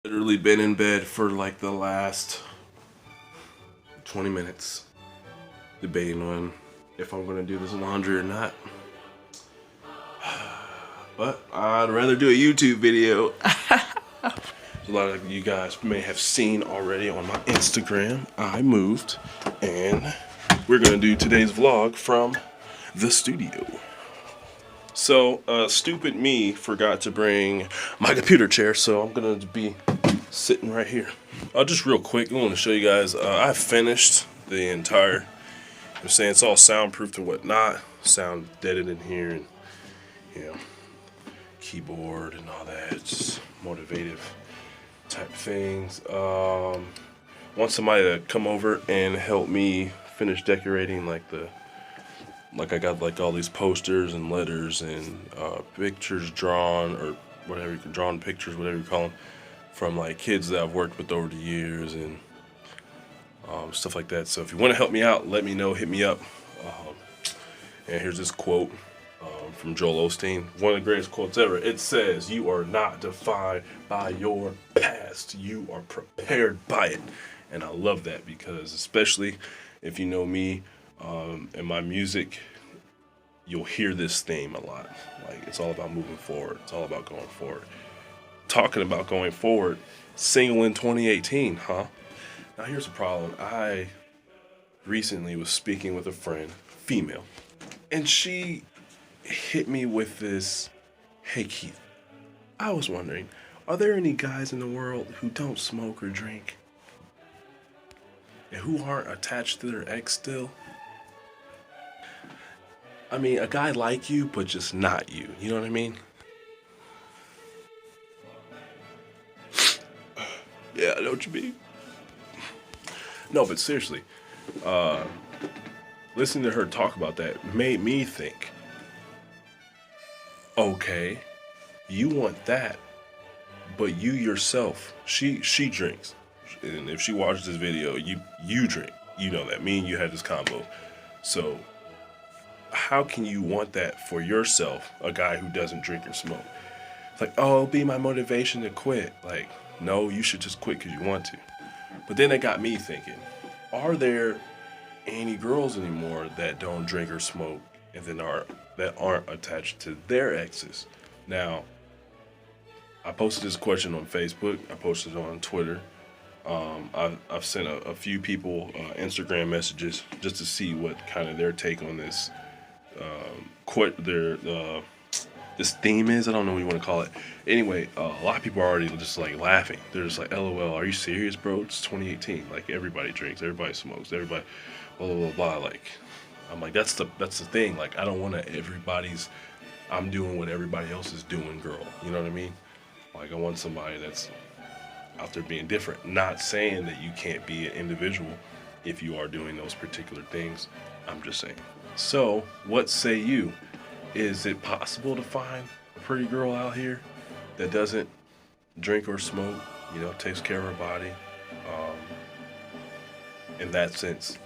Literally been in bed for like the last 20 minutes debating on if I'm gonna do this laundry or not. But I'd rather do a YouTube video. A lot of you guys may have seen already on my Instagram, I moved, and we're gonna do today's vlog from the studio. So, stupid me forgot to bring my computer chair, so I'm gonna be sitting right here. Just real quick, I want to show you guys, I finished the entire, I'm saying it's all soundproofed and whatnot, sound deadened in here, and, you know, keyboard and all that, just motivative type things. Want somebody to come over and help me finish decorating, like I got like all these posters and letters and pictures drawn, or whatever you can, drawn pictures, whatever you call them, from like kids that I've worked with over the years and stuff like that. So if you want to help me out, let me know, hit me up. And here's this quote from Joel Osteen, one of the greatest quotes ever. It says, "You are not defined by your past, you are prepared by it." And I love that, because especially if you know me and my music, you'll hear this theme a lot. Like, it's all about moving forward, it's all about going forward. Talking about going forward, single in 2018, huh? Now here's the problem. I recently was speaking with a friend, female, and she hit me with this, "Hey Keith, I was wondering, are there any guys in the world who don't smoke or drink and who aren't attached to their ex still? I mean, a guy like you, but just not you. You know what I mean?" Yeah, I know what you mean. No, but seriously, listening to her talk about that made me think, okay, you want that, but you yourself, she drinks. And if she watches this video, you drink. You know that. Me and you had this combo. So how can you want that for yourself, a guy who doesn't drink or smoke? It's like, oh, it'll be my motivation to quit. Like, no, you should just quit because you want to. But then it got me thinking, are there any girls anymore that don't drink or smoke and then that aren't attached to their exes? Now, I posted this question on Facebook. I posted it on Twitter. I've sent a few people Instagram messages just to see what kind of their take on this this theme is. I don't know what you want to call it. Anyway, a lot of people are already just like laughing. They're just like, "LOL, are you serious, bro? It's 2018. Like, everybody drinks, everybody smokes, everybody blah blah blah blah." Like, I'm like, that's the thing. Like, I don't want to I'm doing what everybody else is doing, girl. You know what I mean? Like, I want somebody that's out there being different. Not saying that you can't be an individual if you are doing those particular things. I'm just saying. So, what say you? Is it possible to find a pretty girl out here that doesn't drink or smoke, you know, takes care of her body, in that sense,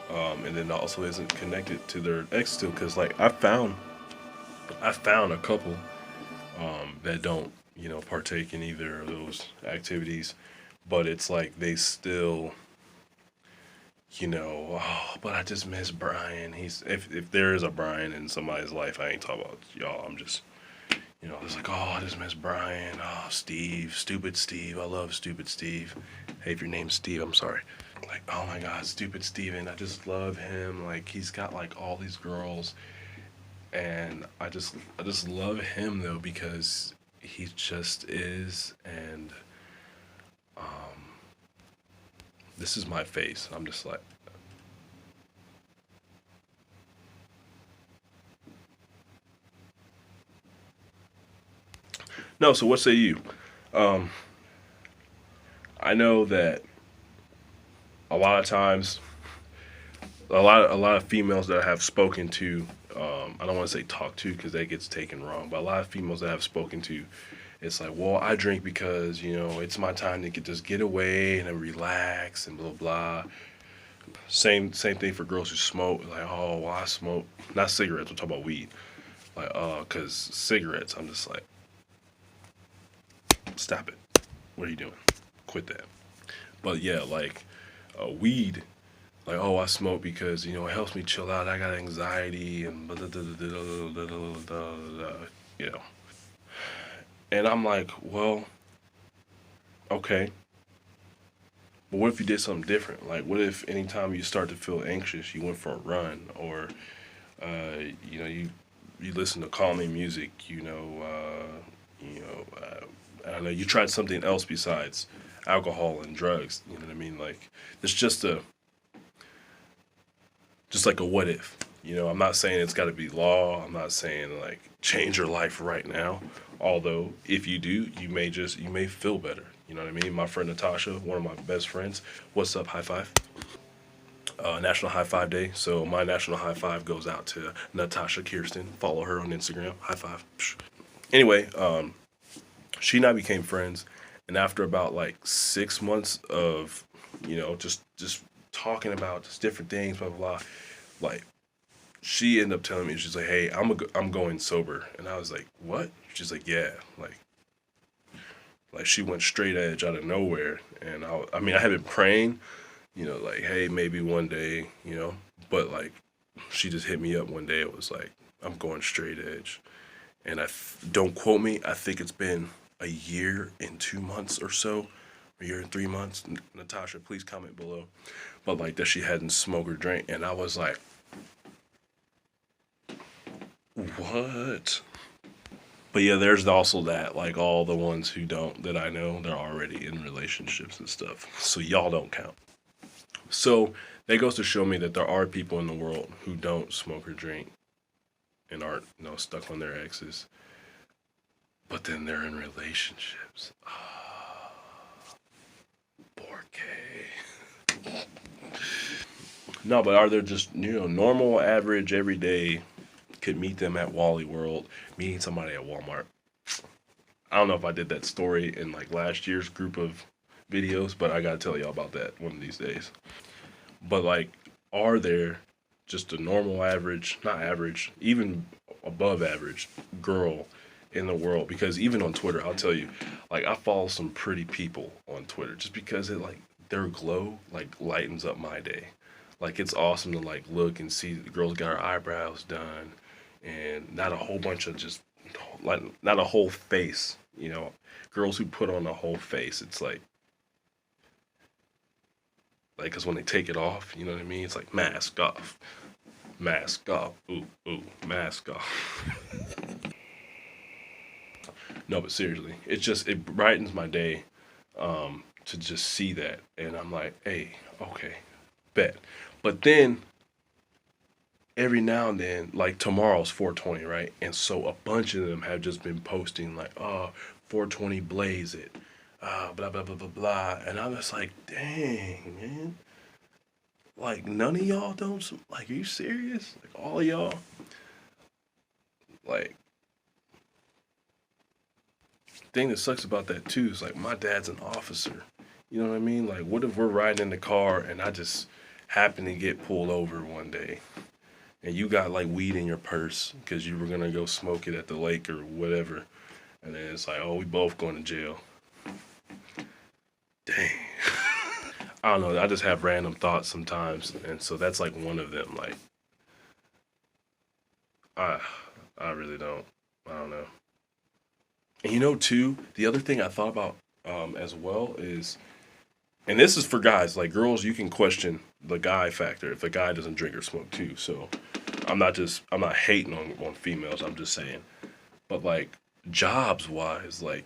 and then also isn't connected to their ex still? Because, like, I found a couple that don't, you know, partake in either of those activities, but it's like they still, you know, oh, but I just miss Brian. If there is a Brian in somebody's life, I ain't talking about y'all. I'm just, you know, it's like, oh, I just miss Brian. Oh, Steve, stupid Steve. I love stupid Steve. Hey, if your name's Steve, I'm sorry. Like, oh my God, stupid Steven. I just love him. Like, he's got like all these girls, and I just love him though, because he just is. And this is my face. I'm just like, no. So what say you? I know that a lot of times, a lot of females that I have spoken to, I don't want to say talk to because that gets taken wrong, but a lot of females that I have spoken to, it's like, well, I drink because, you know, it's my time to just get away and relax and blah blah. Same thing for girls who smoke. Like, oh, well, I smoke, not cigarettes. I'm talking about weed. Like, cause cigarettes, I'm just like, stop it. What are you doing? quit that. But yeah, like weed, like, oh, I smoke because it helps me chill out. I got anxiety and blah, blah, blah, blah, blah, blah, blah, blah, blah, you know. And I'm like, well, okay, but what if you did something different? Like, what if anytime you start to feel anxious, you went for a run, or you listen to calming music, I don't know, you tried something else besides alcohol and drugs. You know what I mean? Like, it's just like a what if. I'm not saying it's got to be law. I'm not saying like change your life right now. Although if you do, you may feel better. You know what I mean? My friend Natasha, one of my best friends. What's up? High five. National High Five Day. So my national high five goes out to Natasha Kirsten. Follow her on Instagram. High five. Anyway, she and I became friends, and after about like 6 months of just talking about just different things, blah blah blah, like she ended up telling me, she's like, hey, I'm going sober, and I was like, what? She's like, yeah, like she went straight edge out of nowhere, and I mean I had been praying, like, hey, maybe one day, but like she just hit me up one day. It was like, I'm going straight edge, and don't quote me. I think it's been a year and 2 months or so, a year and 3 months. Natasha, please comment below. But like that she hadn't smoked or drank, and I was like, what? But yeah, there's also that, like all the ones who don't, that I know, they're already in relationships and stuff. So y'all don't count. So that goes to show me that there are people in the world who don't smoke or drink and aren't, stuck on their exes. But then they're in relationships. Ah, 4K. No, but are there just, normal, average, everyday, could meet them at Wally World, meeting somebody at Walmart. I don't know if I did that story in like last year's group of videos, but I gotta tell y'all about that one of these days. But like, are there just a normal, average, not average, even above average girl in the world? Because even on Twitter, I'll tell you, like I follow some pretty people on Twitter just because it like their glow like lightens up my day. Like it's awesome to like look and see the girls got her eyebrows done, and not a whole bunch of just like not a whole face, girls who put on a whole face. It's like because when they take it off, you know what I mean? It's like mask off, ooh ooh, mask off. No, but seriously, it brightens my day, to just see that, and I'm like, hey, okay, bet. But then every now and then, like tomorrow's 420, right? And so a bunch of them have just been posting like, oh, 420 blaze it, blah blah blah blah blah, and I'm just like, dang man, like none of y'all don't, like, are you serious? Like all of y'all, like. Thing that sucks about that too is like my dad's an officer. You know what I mean? Like, what if we're riding in the car and I just happen to get pulled over one day, and you got like weed in your purse because you were gonna go smoke it at the lake or whatever, and then it's like, oh, we both going to jail. Dang. I don't know. I just have random thoughts sometimes, and so that's like one of them. Like, I, I really don't. I don't know. And too, the other thing I thought about as well is, and this is for guys, like girls, you can question the guy factor if the guy doesn't drink or smoke too. So I'm not hating on females. I'm just saying, but like jobs wise, like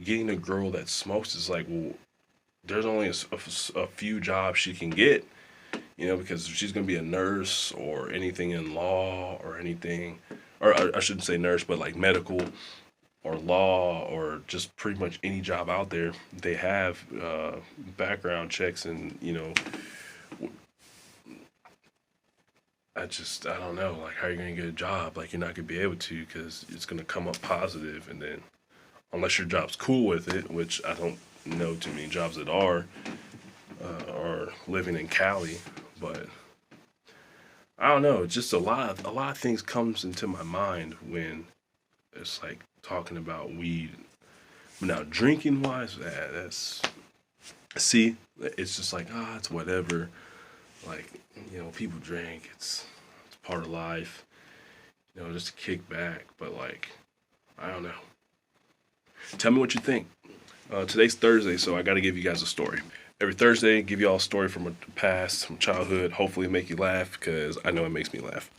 getting a girl that smokes is like, well, there's only a few jobs she can get, because she's gonna be a nurse or anything in law or anything, or I shouldn't say nurse, but like medical or law or just pretty much any job out there. They have background checks, and I don't know, like how you're gonna get a job, like you're not gonna be able to because it's gonna come up positive, and then unless your job's cool with it, which I don't know too many jobs that are living in Cali, but I don't know. It's just a lot of things comes into my mind when it's like talking about weed, But now drinking wise, that's see, it's just like it's whatever. Like, people drink. It's part of life. Just to kick back. But like, I don't know. Tell me what you think. Today's Thursday, so I got to give you guys a story. Every Thursday, give you all a story from a past, from childhood. Hopefully, make you laugh because I know it makes me laugh.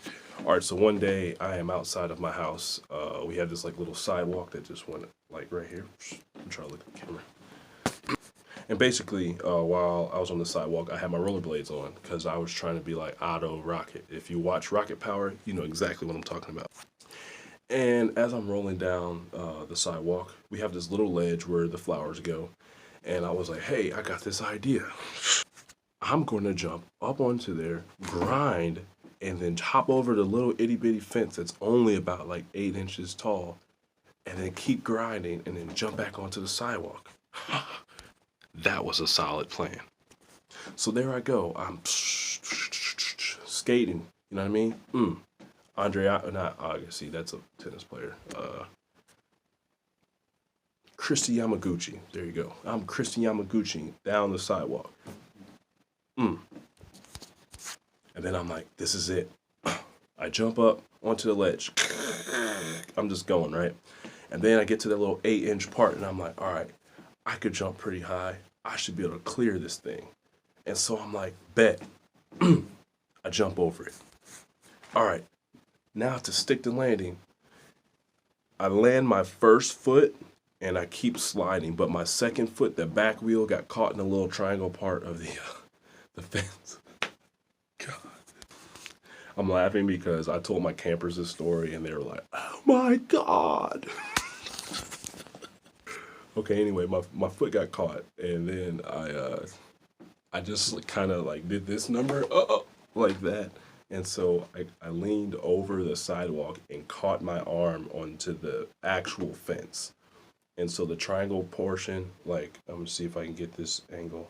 All right, so one day I am outside of my house. We have this like little sidewalk that just went like right here. I'm trying to look at the camera. And basically, while I was on the sidewalk, I had my rollerblades on because I was trying to be like Otto Rocket. If you watch Rocket Power, you know exactly what I'm talking about. And as I'm rolling down the sidewalk, we have this little ledge where the flowers go. And I was like, hey, I got this idea. I'm going to jump up onto there, grind, and then hop over the little itty bitty fence that's only about like 8 inches tall, and then keep grinding and then jump back onto the sidewalk. That was a solid plan. So there I go. I'm skating. You know what I mean? Not Agassi. That's a tennis player. Christy Yamaguchi. There you go. I'm Christy Yamaguchi down the sidewalk. And then I'm like, this is it. I jump up onto the ledge. I'm just going, right? And then I get to that little 8-inch part, and I'm like, all right, I could jump pretty high. I should be able to clear this thing. And so I'm like, bet. I jump over it. All right. Now to stick the landing, I land my first foot, and I keep sliding. But my second foot, the back wheel, got caught in the little triangle part of the fence. God. I'm laughing because I told my campers this story, and they were like, oh my God. Okay, anyway, my foot got caught, and then I just kind of like did this number, like that. And so I leaned over the sidewalk and caught my arm onto the actual fence. And so the triangle portion, like, I'm gonna see if I can get this angle.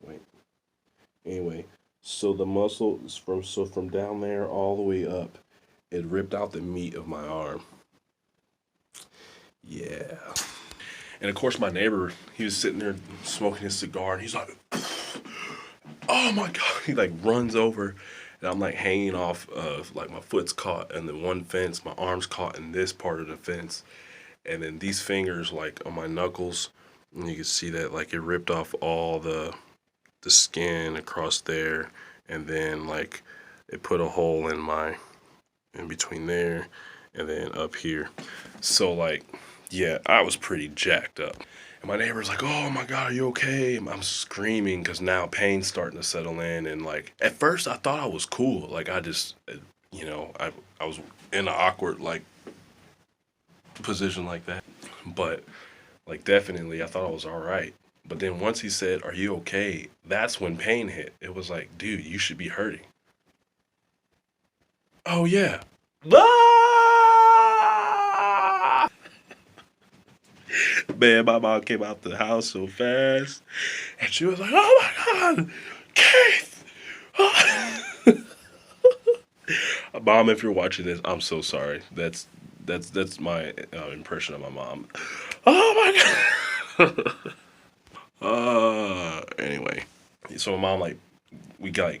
Wait. Anyway, so the muscle is from down there all the way up, it ripped out the meat of my arm. Yeah. And of course my neighbor, he was sitting there smoking his cigar, and he's like, oh my God. He like runs over, and I'm like hanging off of, like, my foot's caught in the one fence, my arm's caught in this part of the fence, and then these fingers like on my knuckles, and you can see that like it ripped off all the skin across there, and then like it put a hole in between there and then up here. So like, yeah, I was pretty jacked up. And my neighbor's like, oh my God, are you okay? I'm screaming because now pain's starting to settle in. And like, at first I thought I was cool. Like I just, I was in an awkward like position like that. But like definitely I thought I was all right. But then once he said, are you okay? That's when pain hit. It was like, dude, you should be hurting. Oh yeah. Ah! Man, my mom came out the house so fast, and she was like, "Oh my God, Keith!" Mom, if you're watching this, I'm so sorry. That's my impression of my mom. Oh my God. Anyway, so my mom like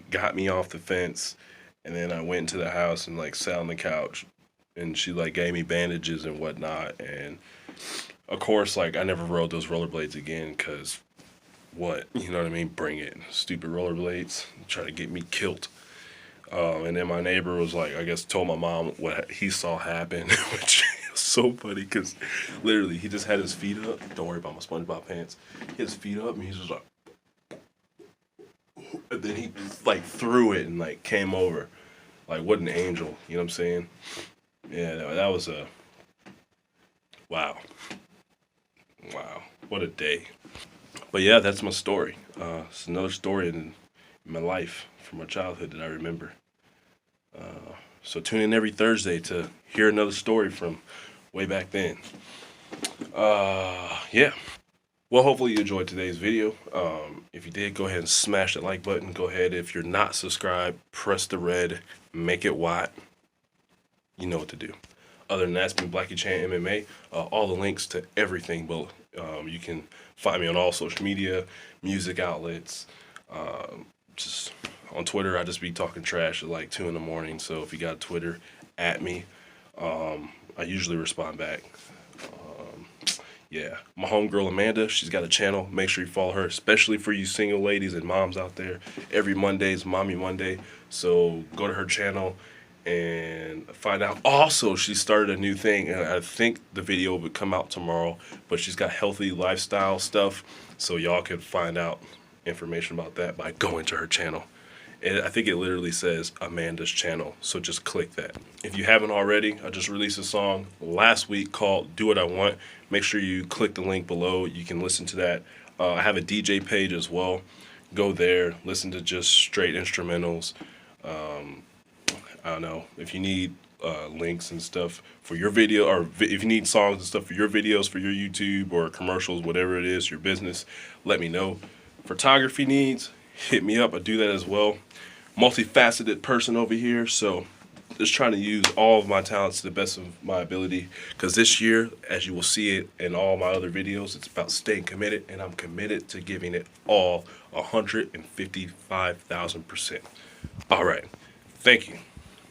got me off the fence, and then I went into the house and like sat on the couch, and she like gave me bandages and whatnot, and of course like I never rode those rollerblades again, cause what, you know what I mean? Bring it, stupid rollerblades, try to get me killed. And then my neighbor was like, I guess told my mom what he saw happen, which was so funny because literally he just had his feet up. Don't worry about my SpongeBob pants. He had his feet up and he's just like, and then he like threw it and like came over, like what an angel. You know what I'm saying? Yeah, that was a wow, what a day. But yeah, that's my story. It's another story in my life from my childhood that I remember. So tune in every Thursday to hear another story from way back then. Yeah. Well, hopefully you enjoyed today's video. If you did, go ahead and smash that like button. Go ahead, if you're not subscribed, press the red, make it white. You know what to do. Other than that, it's been Blackie Chan MMA. All the links to everything, but you can find me on all social media, music outlets, just on Twitter. I just be talking trash at like 2 in the morning. So if you got Twitter, at me. I usually respond back. Yeah, my homegirl Amanda, she's got a channel. Make sure you follow her, especially for you single ladies and moms out there. Every Monday is Mommy Monday, so go to her channel and find out. Also, she started a new thing, and I think the video will come out tomorrow, but she's got healthy lifestyle stuff, so y'all can find out information about that by going to her channel. And I think it literally says Amanda's channel, so just click that. If you haven't already, I just released a song last week called Do What I Want. Make sure you click the link below. You can listen to that. I have a DJ page as well. Go there, listen to just straight instrumentals. I don't know, if you need links and stuff for your video, or if you need songs and stuff for your videos, for your YouTube or commercials, whatever it is, your business, let me know. Photography needs, hit me up. I do that as well. Multifaceted person over here, so just trying to use all of my talents to the best of my ability, because this year, as you will see it in all my other videos, it's about staying committed, and I'm committed to giving it all 155,000%. All right, thank you.